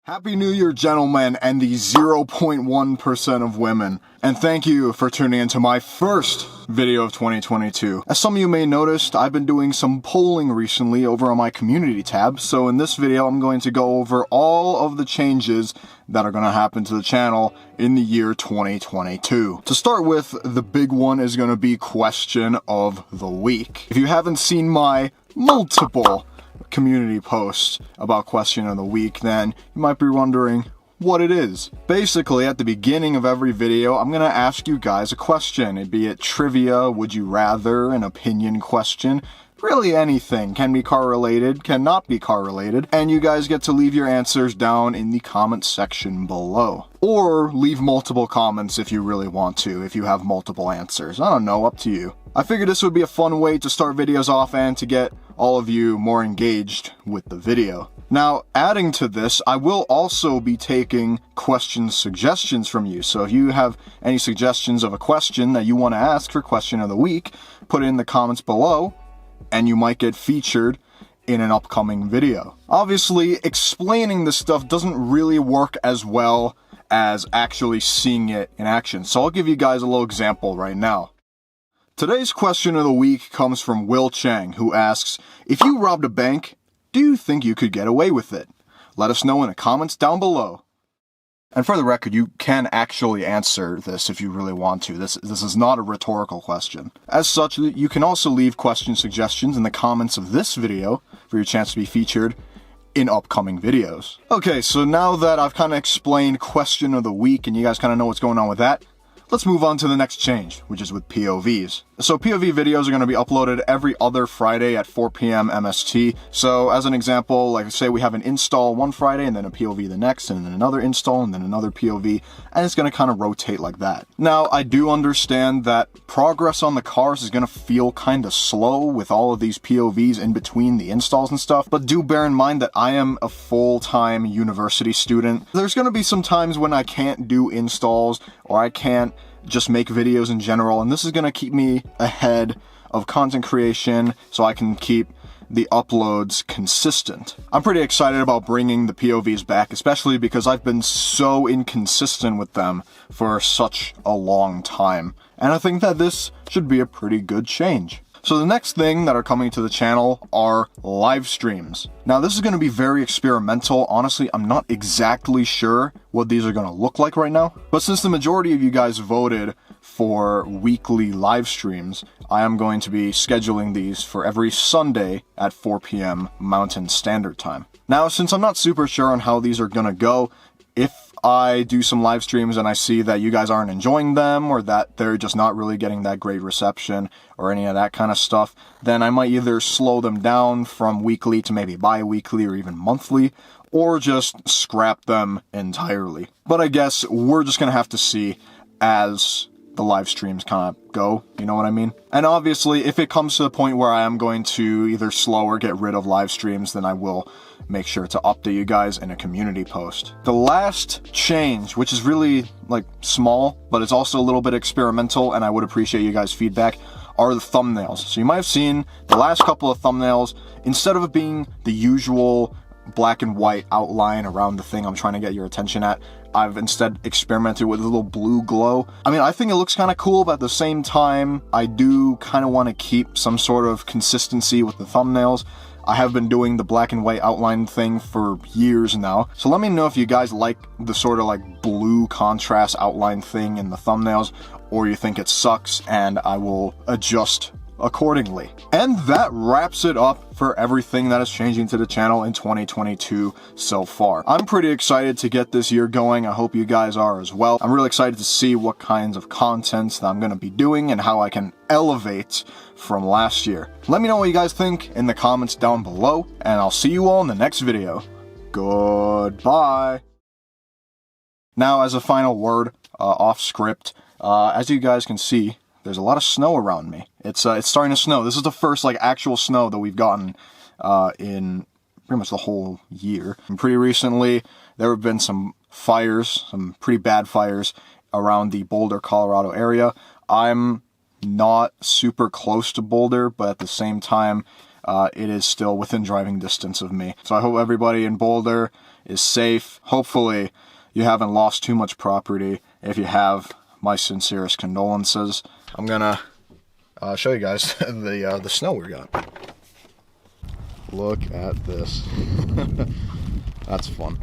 Happy New Year, gentlemen, and the 0.1% of women. And thank you for tuning into my first video of 2022. As some of you may notice, I've been doing some polling recently over on my community tab. So in this video, I'm going to go over all of the changes that are going to happen to the channel in the year 2022. To start with, the big one is going to be question of the week. If you haven't seen my multiple community post about question of the week, then you might be wondering what it is. Basically, at the beginning of every video, I'm gonna ask you guys a question. Be it trivia, would you rather, an opinion question, really anything. Can be car related, cannot be car related, and you guys get to leave your answers down in the comment section below. Or leave multiple comments if you really want to, if you have multiple answers. I don't know, up to you. I figured this would be a fun way to start videos off and to get all of you more engaged with the video. Now, adding to this, I will also be taking question suggestions from you. So if you have any suggestions of a question that you want to ask for question of the week, put it in the comments below, and you might get featured in an upcoming video. Obviously, explaining this stuff doesn't really work as well as actually seeing it in action. So I'll give you guys a little example right now. Today's question of the week comes from Chang, who asks, if you robbed a bank, do you think you could get away with it? Let us know in the comments down below. And for the record, you can actually answer this if you really want to. This is not a rhetorical question. As such, you can also leave question suggestions in the comments of this video for your chance to be featured in upcoming videos. Okay, so now that I've kind of explained question of the week and you guys kind of know what's going on with that, let's move on to the next change, which is with POVs. So POV videos are going to be uploaded every other Friday at 4 p.m. MST. So as an example, like say we have an install one Friday and then a POV the next and then another install and then another POV, and it's going to kind of rotate like that. Now, I do understand that progress on the cars is going to feel kind of slow with all of these POVs in between the installs and stuff, but do bear in mind that I am a full-time university student. There's going to be some times when I can't do installs or I can't just make videos in general, and this is going to keep me ahead of content creation so I can keep the uploads consistent. I'm pretty excited about bringing the POVs back, especially because I've been so inconsistent with them for such a long time, and I think that this should be a pretty good change. So the next thing that are coming to the channel are live streams. Now this is going to be very experimental. Honestly, I'm not exactly sure what these are going to look like right now. But since the majority of you guys voted for weekly live streams, I am going to be scheduling these for every Sunday at 4 p.m. Mountain Standard Time. Now, since I'm not super sure on how these are going to go, if I do some live streams and I see that you guys aren't enjoying them or that they're just not really getting that great reception or any of that kind of stuff, then I might either slow them down from weekly to maybe bi-weekly or even monthly, or just scrap them entirely. But I guess we're just gonna have to see as the live streams kind of go, you know what I mean? And obviously, if it comes to the point where I am going to either slow or get rid of live streams, then I will make sure to update you guys in a community post. The last change, which is really like small, but it's also a little bit experimental, and I would appreciate you guys' feedback, are the thumbnails. So you might have seen the last couple of thumbnails, instead of it being the usual black and white outline around the thing I'm trying to get your attention at, I've instead experimented with a little blue glow. I mean, I think it looks kind of cool, but at the same time, I do kind of want to keep some sort of consistency with the thumbnails. I have been doing the black and white outline thing for years now. So let me know if you guys like the sort of like blue contrast outline thing in the thumbnails, or you think it sucks and I will adjust accordingly. And that wraps it up for everything that is changing to the channel in 2022 so far. I'm pretty excited to get this year going. I hope you guys are as well. I'm really excited to see what kinds of content that I'm going to be doing and how I can elevate from last year. Let me know what you guys think in the comments down below, and I'll see you all in the next video. Goodbye. Now, as a final word, off script, as you guys can see, there's a lot of snow around me. It's starting to snow. This is the first like actual snow that we've gotten in pretty much the whole year. And pretty recently, there have been some fires, some pretty bad fires around the Boulder, Colorado area. I'm not super close to Boulder, but at the same time, it is still within driving distance of me. So I hope everybody in Boulder is safe. Hopefully you haven't lost too much property. If you have, my sincerest condolences. I'm gonna show you guys the snow we got. Look at this. That's fun.